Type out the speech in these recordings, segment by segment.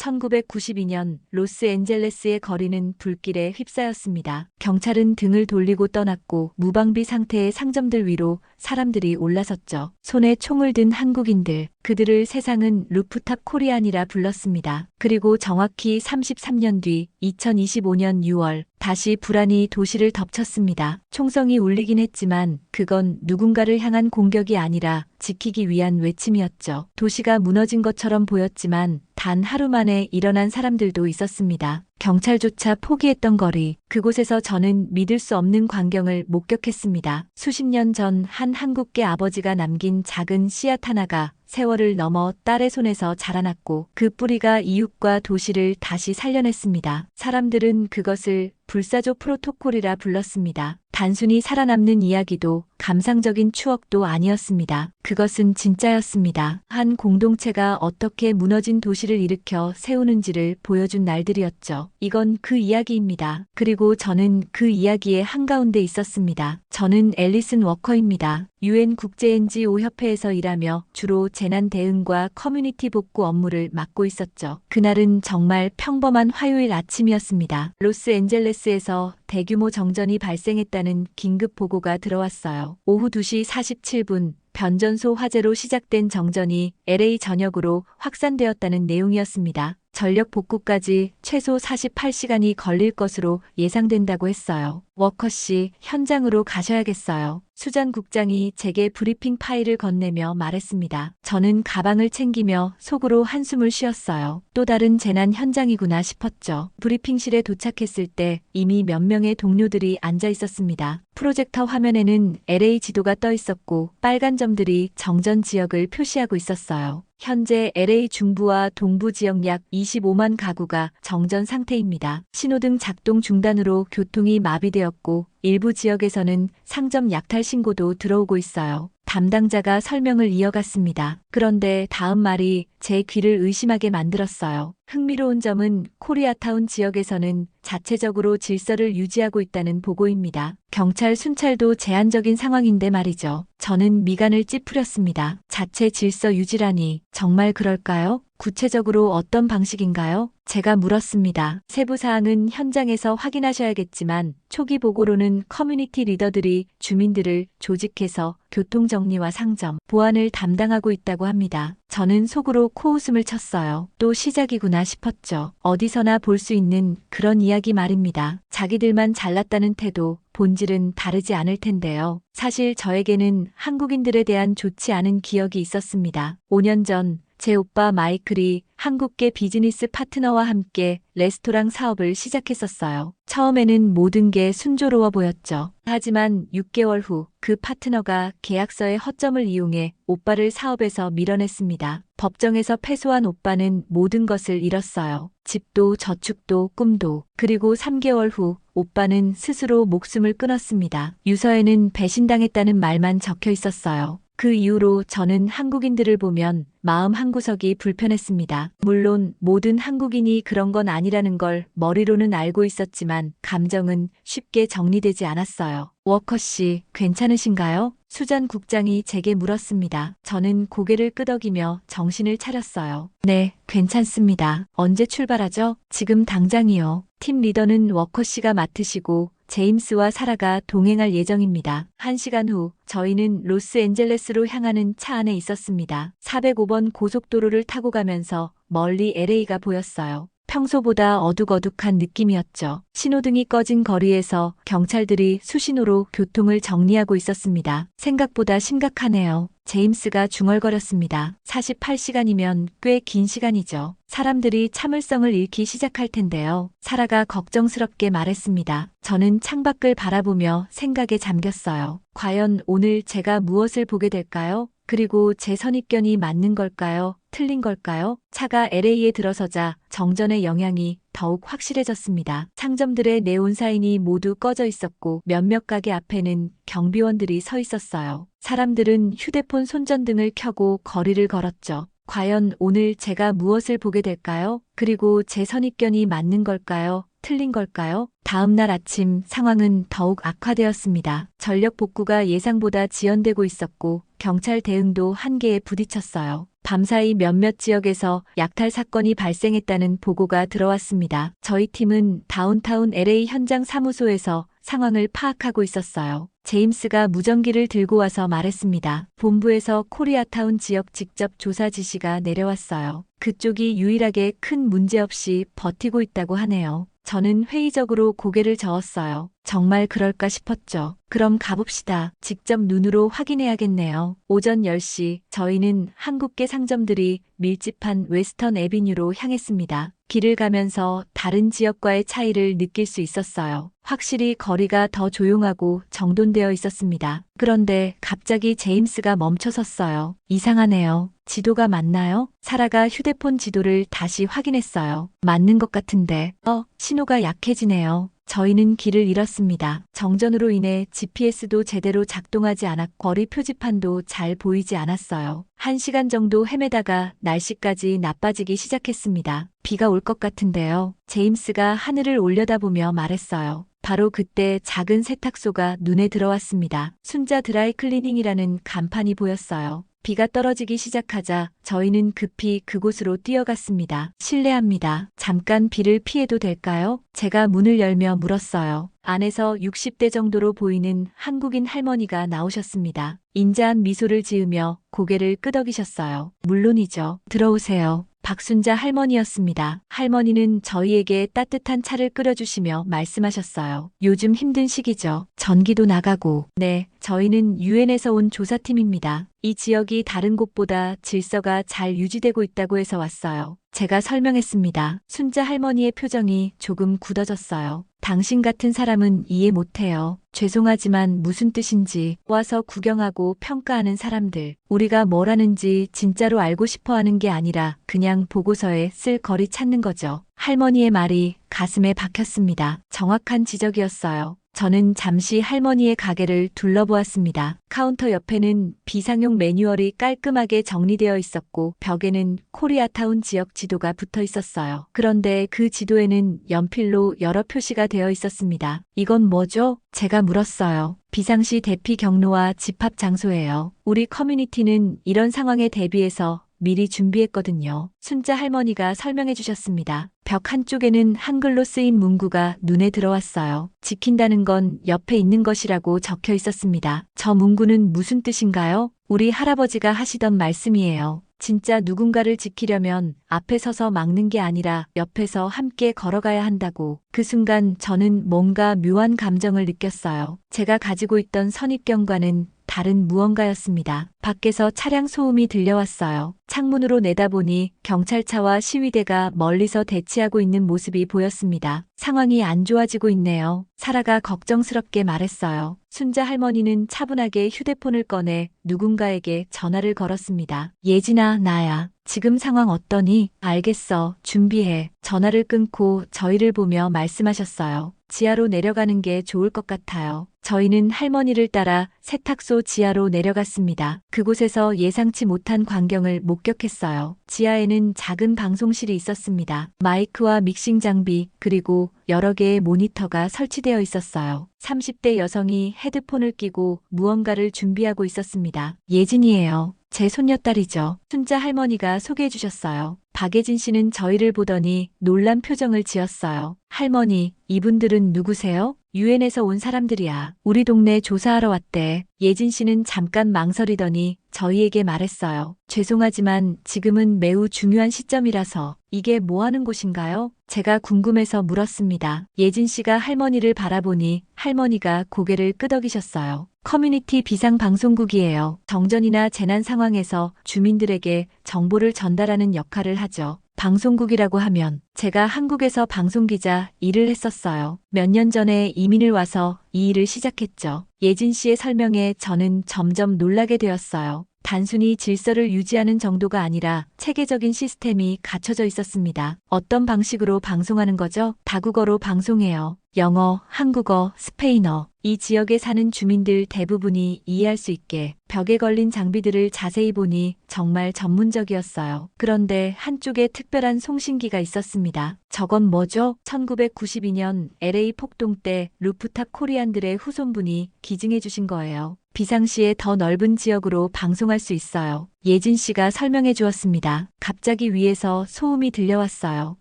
1992년 로스앤젤레스의 거리는 불길에 휩싸였습니다. 경찰은 등을 돌리고 떠났고 무방비 상태의 상점들 위로 사람들이 올라섰죠. 손에 총을 든 한국인들, 그들을 세상은 루프탑 코리안이라 불렀습니다. 그리고 정확히 33년 뒤 2025년 6월 다시 불안이 도시를 덮쳤습니다. 총성이 울리긴 했지만 그건 누군가를 향한 공격이 아니라 지키기 위한 외침이었죠. 도시가 무너진 것처럼 보였지만 단 하루 만에 일어난 사람들도 있었습니다. 경찰조차 포기했던 거리, 그곳에서 저는 믿을 수 없는 광경을 목격했습니다. 수십 년 전 한 한국계 아버지가 남긴 작은 씨앗 하나가 세월을 넘어 딸의 손에서 자라났고 그 뿌리가 이웃과 도시를 다시 살려냈습니다. 사람들은 그것을 불사조 프로토콜이라 불렀습니다. 단순히 살아남는 이야기도 감상적인 추억도 아니었습니다. 그것은 진짜였습니다. 한 공동체가 어떻게 무너진 도시를 일으켜 세우는지를 보여준 날들이었죠. 이건 그 이야기입니다. 그리고 저는 그 이야기의 한가운데 있었습니다. 저는 앨리슨 워커입니다. UN 국제 NGO 협회에서 일하며 주로 재난 대응과 커뮤니티 복구 업무를 맡고 있었죠. 그날은 정말 평범한 화요일 아침이었습니다. 로스앤젤레스에서 대규모 정전이 발생했다는 긴급 보고가 들어왔어요. 오후 2시 47분 변전소 화재로 시작된 정전이 LA 전역으로 확산되었다는 내용이었습니다. 전력 복구까지 최소 48시간이 걸릴 것으로 예상된다고 했어요. 워커 씨, 현장으로 가셔야겠어요. 수잔 국장이 제게 브리핑 파일을 건네며 말했습니다. 저는 가방을 챙기며 속으로 한숨을 쉬었어요. 또 다른 재난 현장이구나 싶었죠. 브리핑실에 도착했을 때 이미 몇 명의 동료들이 앉아 있었습니다. 프로젝터 화면에는 LA 지도가 떠 있었고 빨간 점들이 정전 지역을 표시하고 있었어요. 현재 LA 중부와 동부 지역 약 25만 가구가 정전 상태입니다. 신호등 작동 중단으로 교통이 마비되었고 일부 지역에서는 상점 약탈 신고도 들어오고 있어요. 담당자가 설명을 이어갔습니다. 그런데 다음 말이 제 귀를 의심하게 만들었어요. 흥미로운 점은 코리아타운 지역에서는 자체적으로 질서를 유지하고 있다는 보고입니다. 경찰 순찰도 제한적인 상황인데 말이죠. 저는 미간을 찌푸렸습니다. 자체 질서 유지라니 정말 그럴까요? 구체적으로 어떤 방식인가요? 제가 물었습니다. 세부 사항은 현장에서 확인하셔야겠지만 초기 보고로는 커뮤니티 리더들이 주민들을 조직해서 교통정리와 상점, 보안을 담당하고 있다고 합니다. 저는 속으로 코웃음을 쳤어요. 또 시작이구나 싶었죠. 어디서나 볼 수 있는 그런 이야기 말입니다. 자기들만 잘났다는 태도, 본질은 다르지 않을 텐데요. 사실 저에게는 한국인들에 대한 좋지 않은 기억이 있었습니다. 5년 전 제 오빠 마이클이 한국계 비즈니스 파트너와 함께 레스토랑 사업을 시작했었어요. 처음에는 모든 게 순조로워 보였죠. 하지만 6개월 후 그 파트너가 계약서의 허점을 이용해 오빠를 사업에서 밀어냈습니다. 법정에서 패소한 오빠는 모든 것을 잃었어요. 집도 저축도 꿈도. 그리고 3개월 후 오빠는 스스로 목숨을 끊었습니다. 유서에는 배신당했다는 말만 적혀 있었어요. 그 이후로 저는 한국인들을 보면 마음 한구석이 불편했습니다. 물론 모든 한국인이 그런 건 아니라는 걸 머리로는 알고 있었지만 감정은 쉽게 정리되지 않았어요. 워커 씨, 괜찮으신가요? 수잔 국장이 제게 물었습니다. 저는 고개를 끄덕이며 정신을 차렸어요. 네, 괜찮습니다. 언제 출발하죠? 지금 당장이요. 팀 리더는 워커 씨가 맡으시고 제임스와 사라가 동행할 예정입니다. 1시간 후 저희는 로스앤젤레스로 향하는 차 안에 있었습니다. 405번 고속도로를 타고 가면서 멀리 LA가 보였어요. 평소보다 어둑어둑한 느낌이었죠. 신호등이 꺼진 거리에서 경찰들이 수신호로 교통을 정리하고 있었습니다. 생각보다 심각하네요. 제임스가 중얼거렸습니다. 48시간이면 꽤 긴 시간이죠. 사람들이 참을성을 잃기 시작할 텐데요. 사라가 걱정스럽게 말했습니다. 저는 창밖을 바라보며 생각에 잠겼어요. 과연 오늘 제가 무엇을 보게 될까요? 그리고 제 선입견이 맞는 걸까요? 틀린 걸까요? 차가 LA에 들어서자 정전의 영향이 더욱 확실해졌습니다. 상점들의 네온 사인이 모두 꺼져 있었고 몇몇 가게 앞에는 경비원들이 서 있었어요. 사람들은 휴대폰 손전등을 켜고 거리를 걸었죠. 과연 오늘 제가 무엇을 보게 될까요? 그리고 제 선입견이 맞는 걸까요? 틀린 걸까요? 다음 날 아침 상황은 더욱 악화되었습니다. 전력 복구가 예상보다 지연되고 있었고 경찰 대응도 한계에 부딪혔어요. 밤사이 몇몇 지역에서 약탈 사건이 발생했다는 보고가 들어왔습니다. 저희 팀은 다운타운 LA 현장 사무소에서 상황을 파악하고 있었어요. 제임스가 무전기를 들고 와서 말했습니다. 본부에서 코리아타운 지역 직접 조사 지시가 내려왔어요. 그쪽이 유일하게 큰 문제 없이 버티고 있다고 하네요. 저는 회의적으로 고개를 저었어요. 정말 그럴까 싶었죠. 그럼 가봅시다. 직접 눈으로 확인해야겠네요. 오전 10시 저희는 한국계 상점들이 밀집한 웨스턴 애비뉴로 향했습니다. 길을 가면서 다른 지역과의 차이를 느낄 수 있었어요. 확실히 거리가 더 조용하고 정돈되어 있었습니다. 그런데 갑자기 제임스가 멈춰섰어요. 이상하네요. 지도가 맞나요? 사라가 휴대폰 지도를 다시 확인했어요. 맞는 것 같은데. 신호가 약해지네요. 저희는 길을 잃었습니다. 정전으로 인해 GPS도 제대로 작동하지 않았고 거리 표지판도 잘 보이지 않았어요. 1시간 정도 헤매다가 날씨까지 나빠지기 시작했습니다. 비가 올 것 같은데요. 제임스가 하늘을 올려다보며 말했어요. 바로 그때 작은 세탁소가 눈에 들어왔습니다. 순자 드라이 클리닝이라는 간판이 보였어요. 비가 떨어지기 시작하자 저희는 급히 그곳으로 뛰어갔습니다. 실례합니다. 잠깐 비를 피해도 될까요? 제가 문을 열며 물었어요. 안에서 60대 정도로 보이는 한국인 할머니가 나오셨습니다. 인자한 미소를 지으며 고개를 끄덕이셨어요. 물론이죠. 들어오세요. 박순자 할머니였습니다. 할머니는 저희에게 따뜻한 차를 끓여주시며 말씀하셨어요. 요즘 힘든 시기죠. 전기도 나가고. 네, 저희는 유엔에서 온 조사팀입니다. 이 지역이 다른 곳보다 질서가 잘 유지되고 있다고 해서 왔어요. 제가 설명했습니다. 순자 할머니의 표정이 조금 굳어졌어요. 당신 같은 사람은 이해 못해요. 죄송하지만 무슨 뜻인지 와서 구경하고 평가하는 사람들. 우리가 뭘 하는지 진짜로 알고 싶어 하는 게 아니라 그냥 보고서에 쓸 거리 찾는 거죠. 할머니의 말이 가슴에 박혔습니다. 정확한 지적이었어요. 저는 잠시 할머니의 가게를 둘러보았습니다. 카운터 옆에는 비상용 매뉴얼이 깔끔하게 정리되어 있었고 벽에는 코리아타운 지역 지도가 붙어 있었어요. 그런데 그 지도에는 연필로 여러 표시가 되어 있었습니다. 이건 뭐죠? 제가 물었어요. 비상시 대피 경로와 집합 장소예요. 우리 커뮤니티는 이런 상황에 대비해서 미리 준비했거든요. 순자 할머니가 설명해 주셨습니다. 벽 한쪽에는 한글로 쓰인 문구가 눈에 들어왔어요. 지킨다는 건 옆에 있는 것이라고 적혀 있었습니다. 저 문구는 무슨 뜻인가요? 우리 할아버지가 하시던 말씀이에요. 진짜 누군가를 지키려면 앞에 서서 막는 게 아니라 옆에서 함께 걸어가야 한다고. 그 순간 저는 뭔가 묘한 감정을 느꼈어요. 제가 가지고 있던 선입견과는 다른 무언가였습니다. 밖에서 차량 소음이 들려왔어요. 창문으로 내다보니 경찰차와 시위대가 멀리서 대치하고 있는 모습이 보였습니다. 상황이 안 좋아지고 있네요. 사라가 걱정스럽게 말했어요. 순자 할머니는 차분하게 휴대폰을 꺼내 누군가에게 전화를 걸었습니다. 예진아, 나야. 지금 상황 어떠니? 알겠어. 준비해. 전화를 끊고 저희를 보며 말씀하셨어요. 지하로 내려가는 게 좋을 것 같아요. 저희는 할머니를 따라 세탁소 지하로 내려갔습니다. 그곳에서 예상치 못한 광경을 목격했어요. 지하에는 작은 방송실이 있었습니다. 마이크와 믹싱 장비, 그리고 여러 개의 모니터가 설치되어 있었어요. 30대 여성이 헤드폰을 끼고 무언가를 준비하고 있었습니다. 예진이에요. 제 손녀딸이죠. 순자 할머니가 소개해 주셨어요. 박예진 씨는 저희를 보더니 놀란 표정을 지었어요. 할머니, 이분들은 누구세요? 유엔에서 온 사람들이야. 우리 동네 조사하러 왔대. 예진 씨는 잠깐 망설이더니 저희에게 말했어요. 죄송하지만 지금은 매우 중요한 시점이라서. 이게 뭐 하는 곳인가요? 제가 궁금해서 물었습니다. 예진 씨가 할머니를 바라보니 할머니가 고개를 끄덕이셨어요. 커뮤니티 비상방송국이에요. 정전이나 재난 상황에서 주민들에게 정보를 전달하는 역할을 하죠. 방송국이라고 하면 제가 한국에서 방송기자 일을 했었어요. 몇 년 전에 이민을 와서 이 일을 시작했죠. 예진 씨의 설명에 저는 점점 놀라게 되었어요. 단순히 질서를 유지하는 정도가 아니라 체계적인 시스템이 갖춰져 있었습니다. 어떤 방식으로 방송하는 거죠? 다국어로 방송해요. 영어, 한국어, 스페인어. 이 지역에 사는 주민들 대부분이 이해할 수 있게 벽에 걸린 장비들을 자세히 보니 정말 전문적이었어요. 그런데 한쪽에 특별한 송신기가 있었습니다. 저건 뭐죠? 1992년 LA 폭동 때 루프탑 코리안들의 후손분이 기증해 주신 거예요. 비상시에 더 넓은 지역으로 방송할 수 있어요. 예진 씨가 설명해 주었습니다. 갑자기 위에서 소음이 들려왔어요.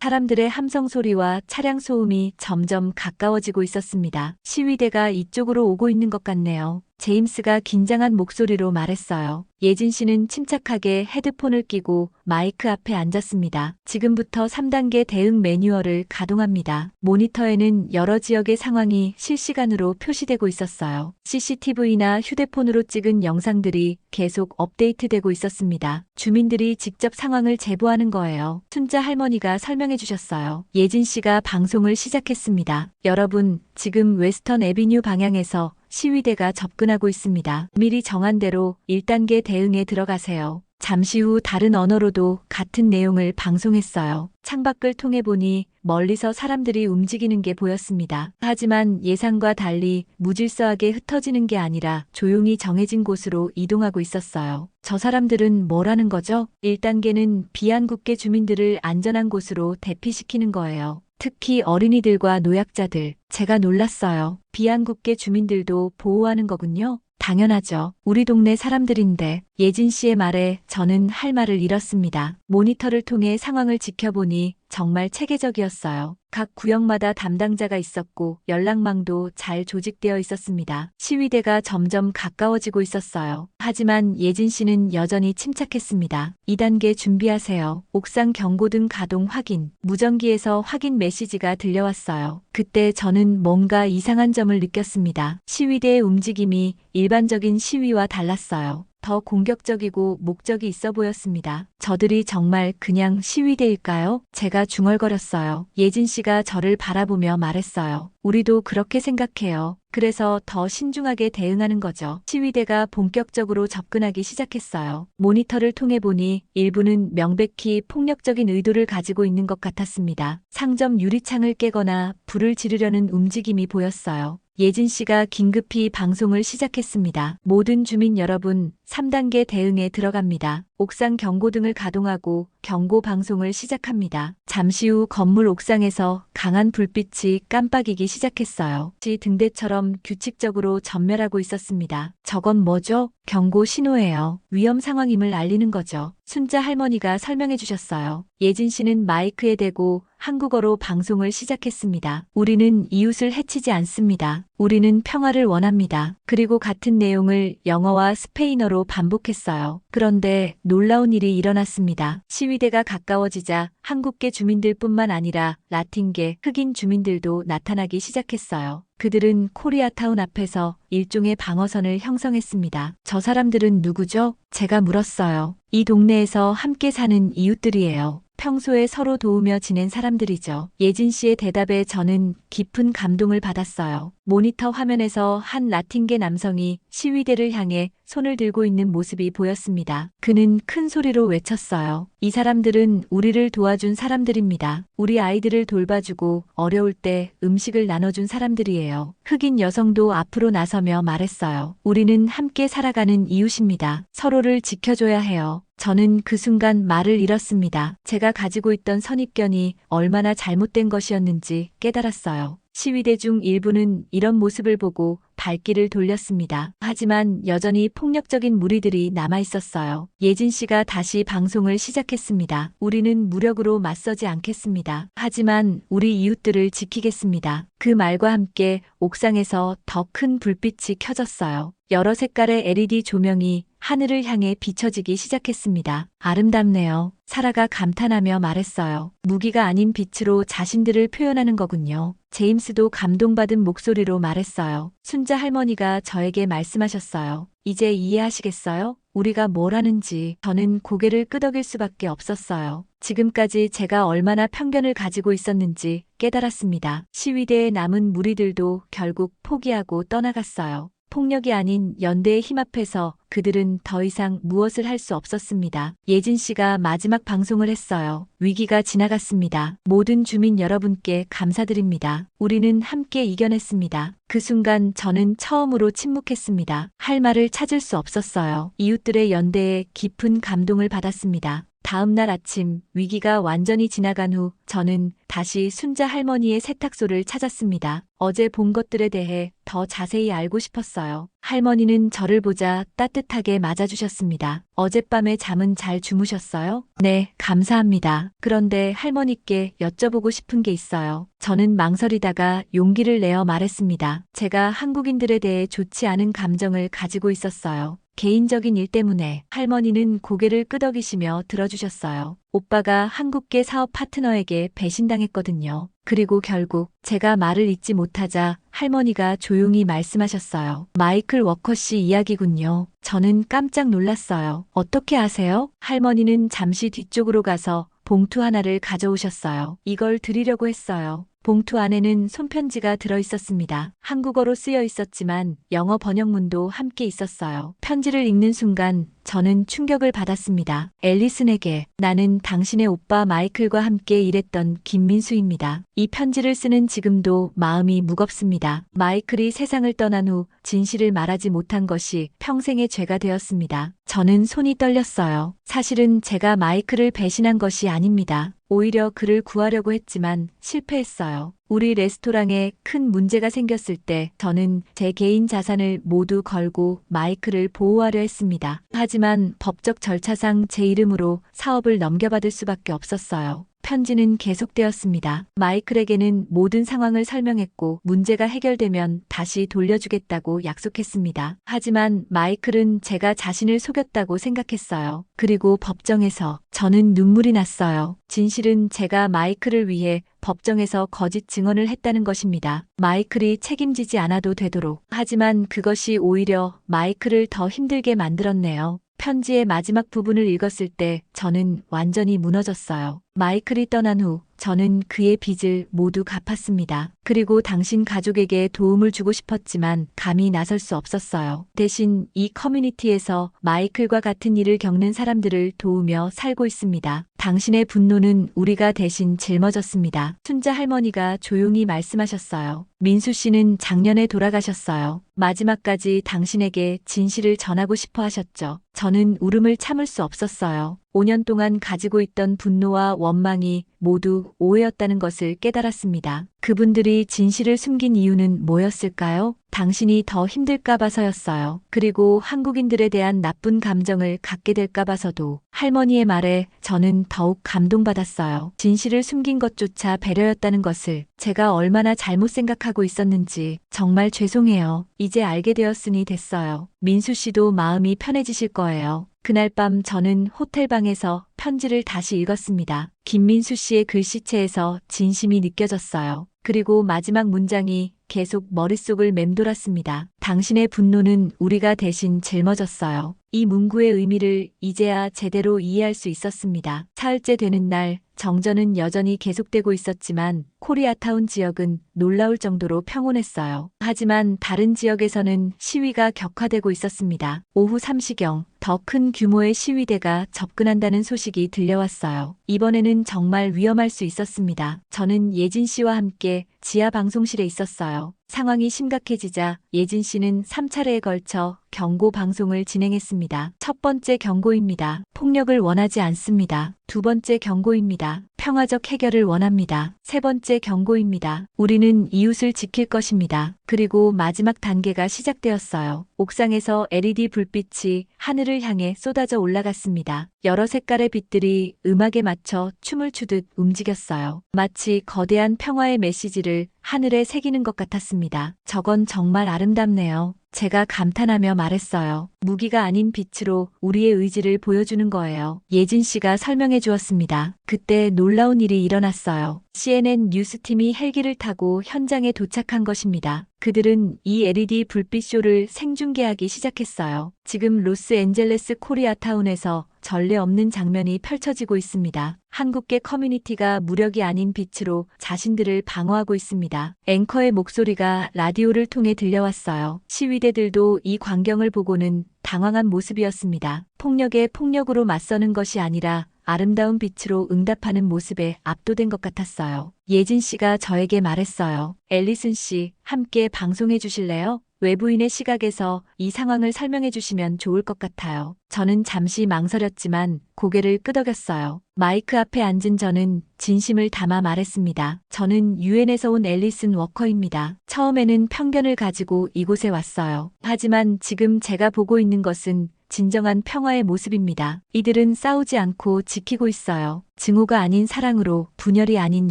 사람들의 함성 소리와 차량 소음이 점점 가까워지고 있었습니다. 시위대가 이쪽으로 오고 있는 것 같네요. 제임스가 긴장한 목소리로 말했어요. 예진 씨는 침착하게 헤드폰을 끼고 마이크 앞에 앉았습니다. 지금부터 3단계 대응 매뉴얼을 가동합니다. 모니터에는 여러 지역의 상황이 실시간으로 표시되고 있었어요. CCTV나 휴대폰으로 찍은 영상들이 계속 업데이트되고 있었습니다. 주민들이 직접 상황을 제보하는 거예요. 순자 할머니가 설명해 주셨어요. 예진 씨가 방송을 시작했습니다. 여러분, 지금 웨스턴 애비뉴 방향에서 시위대가 접근하고 있습니다. 미리 정한 대로 1단계 대응에 들어가세요. 잠시 후 다른 언어로도 같은 내용을 방송했어요. 창밖을 통해 보니 멀리서 사람들이 움직이는 게 보였습니다. 하지만 예상과 달리 무질서하게 흩어지는 게 아니라 조용히 정해진 곳으로 이동하고 있었어요. 저 사람들은 뭐라는 거죠? 1단계는 비안국계 주민들을 안전한 곳으로 대피시키는 거예요. 특히 어린이들과 노약자들. 제가 놀랐어요. 비안국계 주민들도 보호하는 거군요. 당연하죠. 우리 동네 사람들인데. 예진 씨의 말에 저는 할 말을 잃었습니다. 모니터를 통해 상황을 지켜보니 정말 체계적이었어요. 각 구역마다 담당자가 있었고 연락망도 잘 조직되어 있었습니다. 시위대가 점점 가까워지고 있었어요. 하지만 예진 씨는 여전히 침착했습니다. 2단계 준비하세요. 옥상 경고등 가동 확인. 무전기에서 확인 메시지가 들려왔어요. 그때 저는 뭔가 이상한 점을 느꼈습니다. 시위대의 움직임이 일반적인 시위와 달랐어요. 더 공격적이고 목적이 있어 보였습니다. 저들이 정말 그냥 시위대일까요? 제가 중얼거렸어요. 예진 씨가 저를 바라보며 말했어요. 우리도 그렇게 생각해요. 그래서 더 신중하게 대응하는 거죠. 시위대가 본격적으로 접근하기 시작했어요. 모니터를 통해 보니 일부는 명백히 폭력적인 의도를 가지고 있는 것 같았습니다. 상점 유리창을 깨거나 불을 지르려는 움직임이 보였어요. 예진 씨가 긴급히 방송을 시작했습니다. 모든 주민 여러분, 3단계 대응에 들어갑니다. 옥상 경고등을 가동하고 경고 방송을 시작합니다. 잠시 후 건물 옥상에서 강한 불빛이 깜빡이기 시작했어요. 등대처럼 규칙적으로 전멸하고 있었습니다. 저건 뭐죠? 경고 신호예요. 위험 상황임을 알리는 거죠. 순자 할머니가 설명해 주셨어요. 예진 씨는 마이크에 대고 한국어로 방송을 시작했습니다. 우리는 이웃을 해치지 않습니다. 우리는 평화를 원합니다. 그리고 같은 내용을 영어와 스페인어로 반복했어요. 그런데 놀라운 일이 일어났습니다. 시위대가 가까워지자 한국계 주민들뿐만 아니라 라틴계, 흑인 주민들도 나타나기 시작했어요. 그들은 코리아타운 앞에서 일종의 방어선을 형성했습니다. 저 사람들은 누구죠? 제가 물었어요. 이 동네에서 함께 사는 이웃들이에요. 평소에 서로 도우며 지낸 사람들이죠. 예진 씨의 대답에 저는 깊은 감동을 받았어요. 모니터 화면에서 한 라틴계 남성이 시위대를 향해 손을 들고 있는 모습이 보였습니다. 그는 큰 소리로 외쳤어요. 이 사람들은 우리를 도와준 사람들입니다. 우리 아이들을 돌봐주고 어려울 때 음식을 나눠준 사람들이에요. 흑인 여성도 앞으로 나서며 말했어요. 우리는 함께 살아가는 이웃입니다. 서로를 지켜줘야 해요. 저는 그 순간 말을 잃었습니다. 제가 가지고 있던 선입견이 얼마나 잘못된 것이었는지 깨달았어요. 시위대 중 일부는 이런 모습을 보고 발길을 돌렸습니다. 하지만 여전히 폭력적인 무리들이 남아 있었어요. 예진 씨가 다시 방송을 시작했습니다. 우리는 무력으로 맞서지 않겠습니다. 하지만 우리 이웃들을 지키겠습니다. 그 말과 함께 옥상에서 더 큰 불빛이 켜졌어요. 여러 색깔의 LED 조명이 하늘을 향해 비춰지기 시작했습니다. 아름답네요. 사라가 감탄하며 말했어요. 무기가 아닌 빛으로 자신들을 표현하는 거군요. 제임스도 감동받은 목소리로 말했어요. 순자 할머니가 저에게 말씀하셨어요. 이제 이해하시겠어요? 우리가 뭘 하는지. 저는 고개를 끄덕일 수밖에 없었어요. 지금까지 제가 얼마나 편견을 가지고 있었는지 깨달았습니다. 시위대에 남은 무리들도 결국 포기하고 떠나갔어요. 폭력이 아닌 연대의 힘 앞에서 그들은 더 이상 무엇을 할 수 없었습니다. 예진 씨가 마지막 방송을 했어요. 위기가 지나갔습니다. 모든 주민 여러분께 감사드립니다. 우리는 함께 이겨냈습니다. 그 순간 저는 처음으로 침묵했습니다. 할 말을 찾을 수 없었어요. 이웃들의 연대에 깊은 감동을 받았습니다. 다음 날 아침 위기가 완전히 지나간 후 저는 다시 순자 할머니의 세탁소를 찾았습니다. 어제 본 것들에 대해 더 자세히 알고 싶었어요. 할머니는 저를 보자 따뜻하게 맞아주셨습니다. 어젯밤에 잠은 잘 주무셨어요? 네, 감사합니다. 그런데 할머니께 여쭤보고 싶은 게 있어요. 저는 망설이다가 용기를 내어 말했습니다. 제가 한국인들에 대해 좋지 않은 감정을 가지고 있었어요. 개인적인 일 때문에. 할머니는 고개를 끄덕이시며 들어주셨어요. 오빠가 한국계 사업 파트너에게 배신당했거든요. 그리고 결국 제가 말을 잇지 못하자 할머니가 조용히 말씀하셨어요. 마이클 워커 씨 이야기군요. 저는 깜짝 놀랐어요. 어떻게 아세요? 할머니는 잠시 뒤쪽으로 가서 봉투 하나를 가져오셨어요. 이걸 드리려고 했어요. 봉투 안에는 손편지가 들어 있었습니다. 한국어로 쓰여 있었지만 영어 번역문도 함께 있었어요. 편지를 읽는 순간 저는 충격을 받았습니다. 앨리슨에게 나는 당신의 오빠 마이클과 함께 일했던 김민수입니다. 이 편지를 쓰는 지금도 마음이 무겁습니다. 마이클이 세상을 떠난 후 진실을 말하지 못한 것이 평생의 죄가 되었습니다. 저는 손이 떨렸어요. 사실은 제가 마이클을 배신한 것이 아닙니다. 오히려 그를 구하려고 했지만 실패했어요. 우리 레스토랑에 큰 문제가 생겼을 때 저는 제 개인 자산을 모두 걸고 마이클을 보호하려 했습니다. 하지만 법적 절차상 제 이름으로 사업을 넘겨받을 수밖에 없었어요. 편지는 계속되었습니다. 마이클에게는 모든 상황을 설명했고 문제가 해결되면 다시 돌려주겠다고 약속했습니다. 하지만 마이클은 제가 자신을 속였다고 생각했어요. 그리고 법정에서 저는 눈물이 났어요. 진실은 제가 마이클을 위해 법정에서 거짓 증언을 했다는 것입니다. 마이클이 책임지지 않아도 되도록. 하지만 그것이 오히려 마이클을 더 힘들게 만들었네요. 편지의 마지막 부분을 읽었을 때 저는 완전히 무너졌어요. 마이클이 떠난 후 저는 그의 빚을 모두 갚았습니다. 그리고 당신 가족에게 도움을 주고 싶었지만 감히 나설 수 없었어요. 대신 이 커뮤니티에서 마이클과 같은 일을 겪는 사람들을 도우며 살고 있습니다. 당신의 분노는 우리가 대신 짊어졌습니다. 순자 할머니가 조용히 말씀하셨어요. 민수 씨는 작년에 돌아가셨어요. 마지막까지 당신에게 진실을 전하고 싶어 하셨죠. 저는 울음을 참을 수 없었어요. 5년 동안 가지고 있던 분노와 원망이 모두 오해였다는 것을 깨달았습니다. 그분들이 진실을 숨긴 이유는 뭐였을까요? 당신이 더 힘들까 봐서였어요. 그리고 한국인들에 대한 나쁜 감정을 갖게 될까 봐서도. 할머니의 말에 저는 더욱 감동받았어요. 진실을 숨긴 것조차 배려였다는 것을 제가 얼마나 잘못 생각하고 있었는지 정말 죄송해요. 이제 알게 되었으니 됐어요. 민수 씨도 마음이 편해지실 거예요. 그날 밤 저는 호텔방에서 편지를 다시 읽었습니다. 김민수 씨의 글씨체에서 진심이 느껴졌어요. 그리고 마지막 문장이 계속 머릿속을 맴돌았습니다. 당신의 분노는 우리가 대신 짊어졌어요. 이 문구의 의미를 이제야 제대로 이해할 수 있었습니다. 사흘째 되는 날 정전은 여전히 계속되고 있었지만 코리아타운 지역은 놀라울 정도로 평온했어요. 하지만 다른 지역에서는 시위가 격화되고 있었습니다. 오후 3시경 더 큰 규모의 시위대가 접근한다는 소식이 들려왔어요. 이번에는 정말 위험할 수 있었습니다. 저는 예진 씨와 함께 지하 방송실에 있었어요. 상황이 심각해지자 예진 씨는 3차례에 걸쳐 경고 방송을 진행했습니다. 첫 번째 경고입니다. 폭력을 원하지 않습니다. 두 번째 경고입니다. 평화적 해결을 원합니다. 세 번째 경고입니다. 우리는 이웃을 지킬 것입니다. 그리고 마지막 단계가 시작되었어요. 옥상에서 LED 불빛이 하늘을 향해 쏟아져 올라갔습니다. 여러 색깔의 빛들이 음악에 맞춰 춤을 추듯 움직였어요. 마치 거대한 평화의 메시지를 하늘에 새기는 것 같았습니다. 저건 정말 아름답네요. 제가 감탄하며 말했어요. 무기가 아닌 빛으로 우리의 의지를 보여주는 거예요. 예진 씨가 설명해 주었습니다. 그때 놀라운 일이 일어났어요. CNN 뉴스팀이 헬기를 타고 현장에 도착한 것입니다. 그들은 이 LED 불빛쇼를 생중계하기 시작했어요. 지금 로스앤젤레스 코리아타운에서 전례 없는 장면이 펼쳐지고 있습니다. 한국계 커뮤니티가 무력이 아닌 빛으로 자신들을 방어하고 있습니다. 앵커의 목소리가 라디오를 통해 들려왔어요. 시위대들도 이 광경을 보고는 당황한 모습이었습니다. 폭력에 폭력으로 맞서는 것이 아니라 아름다운 빛으로 응답하는 모습에 압도된 것 같았어요. 예진 씨가 저에게 말했어요. 앨리슨 씨, 함께 방송해 주실래요? 외부인의 시각에서 이 상황을 설명해 주시면 좋을 것 같아요. 저는 잠시 망설였지만 고개를 끄덕였어요. 마이크 앞에 앉은 저는 진심을 담아 말했습니다. 저는 유엔에서 온 앨리슨 워커입니다. 처음에는 편견을 가지고 이곳에 왔어요. 하지만 지금 제가 보고 있는 것은 진정한 평화의 모습입니다. 이들은 싸우지 않고 지키고 있어요. 증오가 아닌 사랑으로, 분열이 아닌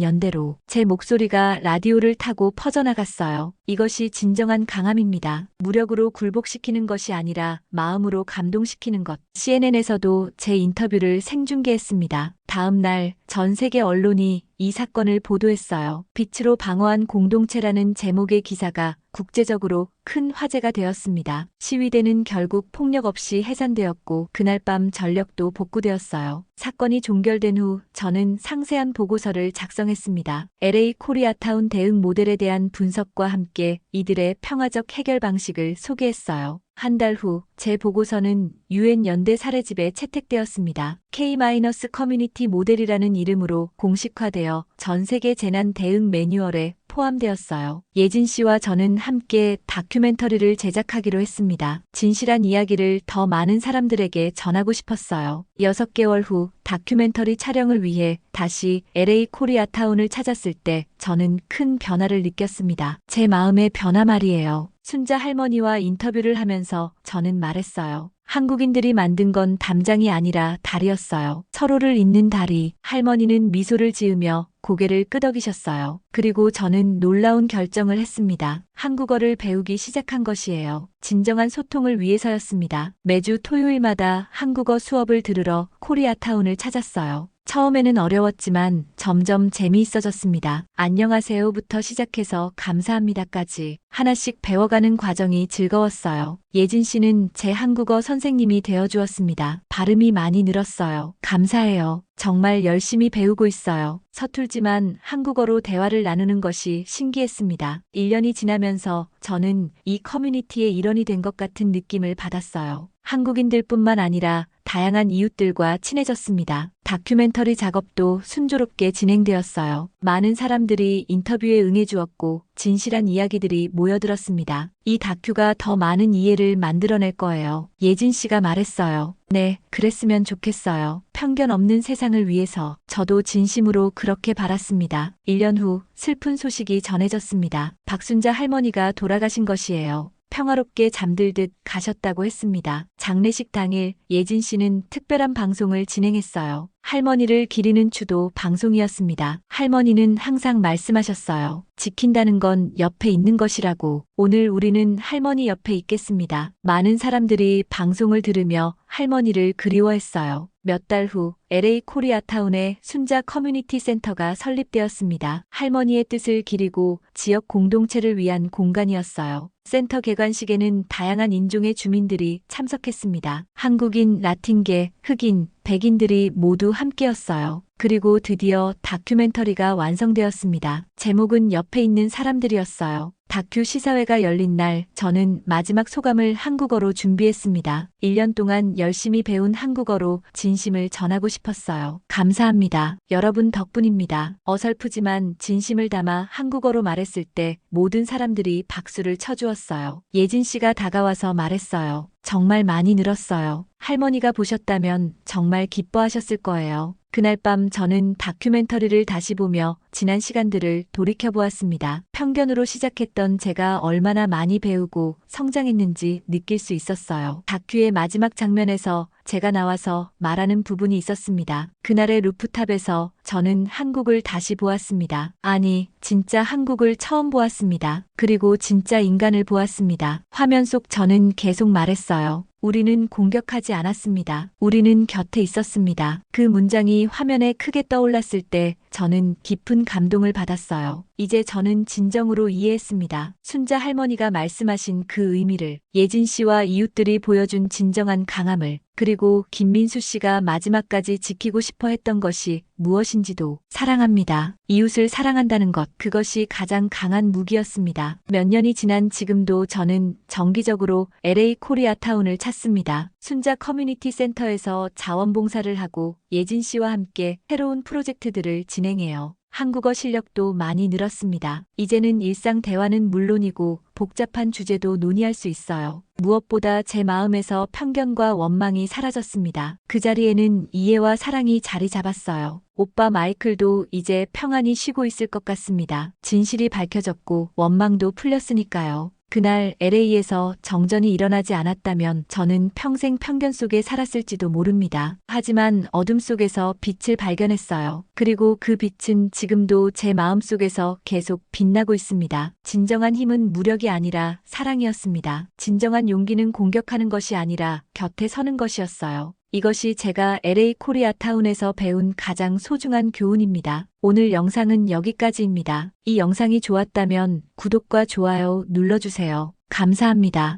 연대로. 제 목소리가 라디오를 타고 퍼져나갔어요. 이것이 진정한 강함입니다. 무력으로 굴복시키는 것이 아니라 마음으로 감동시키는 것. CNN에서도 제 인터뷰를 생중계했습니다. 다음 날 전 세계 언론이 이 사건을 보도했어요. 빛으로 방어한 공동체라는 제목의 기사가 국제적으로 큰 화제가 되었습니다. 시위대는 결국 폭력 없이 해산되었고 그날 밤 전력도 복구되었어요. 사건이 종결된 후 저는 상세한 보고서를 작성했습니다. LA 코리아타운 대응 모델에 대한 분석과 함께 이들의 평화적 해결 방식을 소개했어요. 한 달 후 제 보고서는 유엔 연대 사례집에 채택되었습니다. K-커뮤니티 모델이라는 이름으로 공식화되어 전 세계 재난 대응 매뉴얼에 포함되었어요. 예진 씨와 저는 함께 다큐멘터리를 제작하기로 했습니다. 진실한 이야기를 더 많은 사람들에게 전하고 싶었어요. 6개월 후 다큐멘터리 촬영을 위해 다시 LA 코리아타운을 찾았을 때 저는 큰 변화를 느꼈습니다. 제 마음의 변화 말이에요. 순자 할머니와 인터뷰를 하면서 저는 말했어요. 한국인들이 만든 건 담장이 아니라 다리였어요. 서로를 잇는 다리. 할머니는 미소를 지으며 고개를 끄덕이셨어요. 그리고 저는 놀라운 결정을 했습니다. 한국어를 배우기 시작한 것이에요. 진정한 소통을 위해서였습니다. 매주 토요일마다 한국어 수업을 들으러 코리아타운을 찾았어요. 처음에는 어려웠지만 점점 재미있어졌습니다. 안녕하세요부터 시작해서 감사합니다까지 하나씩 배워가는 과정이 즐거웠어요. 예진 씨는 제 한국어 선생님이 되어주었습니다. 발음이 많이 늘었어요. 감사해요. 정말 열심히 배우고 있어요. 서툴지만 한국어로 대화를 나누는 것이 신기했습니다. 1년이 지나면서 저는 이 커뮤니티의 일원이 된 것 같은 느낌을 받았어요. 한국인들뿐만 아니라 다양한 이웃들과 친해졌습니다. 다큐멘터리 작업도 순조롭게 진행되었어요. 많은 사람들이 인터뷰에 응해주었고 진실한 이야기들이 모여들었습니다. 이 다큐가 더 많은 이해를 만들어낼 거예요. 예진 씨가 말했어요. 네, 그랬으면 좋겠어요. 편견 없는 세상을 위해서. 저도 진심으로 그렇게 바랐습니다. 1년 후 슬픈 소식이 전해졌습니다. 박순자 할머니가 돌아가신 것이에요. 평화롭게 잠들듯 가셨다고 했습니다. 장례식 당일 예진 씨는 특별한 방송을 진행했어요. 할머니를 기리는 추도 방송이었습니다. 할머니는 항상 말씀하셨어요. 지킨다는 건 옆에 있는 것이라고. 오늘 우리는 할머니 옆에 있겠습니다. 많은 사람들이 방송을 들으며 할머니를 그리워했어요. 몇 달 후 LA 코리아타운에 순자 커뮤니티 센터가 설립되었습니다. 할머니의 뜻을 기리고 지역 공동체를 위한 공간이었어요. 센터 개관식에는 다양한 인종의 주민들이 참석했습니다. 한국인, 라틴계, 흑인, 백인들이 모두 함께였어요. 그리고 드디어 다큐멘터리가 완성되었습니다. 제목은 옆에 있는 사람들이었어요. 다큐 시사회가 열린 날 저는 마지막 소감을 한국어로 준비했습니다. 1년 동안 열심히 배운 한국어로 진심을 전하고 싶었어요. 감사합니다. 여러분 덕분입니다. 어설프지만 진심을 담아 한국어로 말했을 때 모든 사람들이 박수를 쳐주었어요. 예진 씨가 다가와서 말했어요. 정말 많이 늘었어요. 할머니가 보셨다면 정말 기뻐하셨을 거예요. 그날 밤 저는 다큐멘터리를 다시 보며 지난 시간들을 돌이켜보았습니다. 편견으로 시작했던 제가 얼마나 많이 배우고 성장했는지 느낄 수 있었어요. 다큐의 마지막 장면에서 제가 나와서 말하는 부분이 있었습니다. 그날의 루프탑에서 저는 한국을 다시 보았습니다. 아니, 진짜 한국을 처음 보았습니다. 그리고 진짜 인간을 보았습니다. 화면 속 저는 계속 말했어요. 우리는 공격하지 않았습니다. 우리는 곁에 있었습니다. 그 문장이 화면에 크게 떠올랐을 때 저는 깊은 감동을 받았어요. 이제 저는 진정으로 이해했습니다. 순자 할머니가 말씀하신 그 의미를, 예진 씨와 이웃들이 보여준 진정한 강함을, 그리고 김민수 씨가 마지막까지 지키고 싶어 했던 것이 무엇인지도. 사랑합니다. 이웃을 사랑한다는 것, 그것이 가장 강한 무기였습니다. 몇 년이 지난 지금도 저는 정기적으로 LA 코리아타운을 찾습니다. 순자 커뮤니티 센터에서 자원봉사를 하고 예진 씨와 함께 새로운 프로젝트들을 진행해요. 한국어 실력도 많이 늘었습니다. 이제는 일상 대화는 물론이고 복잡한 주제도 논의할 수 있어요. 무엇보다 제 마음에서 편견과 원망이 사라졌습니다. 그 자리에는 이해와 사랑이 자리 잡았어요. 오빠 마이클도 이제 평안히 쉬고 있을 것 같습니다. 진실이 밝혀졌고 원망도 풀렸으니까요. 그날 LA에서 정전이 일어나지 않았다면 저는 평생 편견 속에 살았을지도 모릅니다. 하지만 어둠 속에서 빛을 발견했어요. 그리고 그 빛은 지금도 제 마음속에서 계속 빛나고 있습니다. 진정한 힘은 무력이 아니라 사랑이었습니다. 진정한 용기는 공격하는 것이 아니라 곁에 서는 것이었어요. 이것이 제가 LA 코리아타운에서 배운 가장 소중한 교훈입니다. 오늘 영상은 여기까지입니다. 이 영상이 좋았다면 구독과 좋아요 눌러주세요. 감사합니다.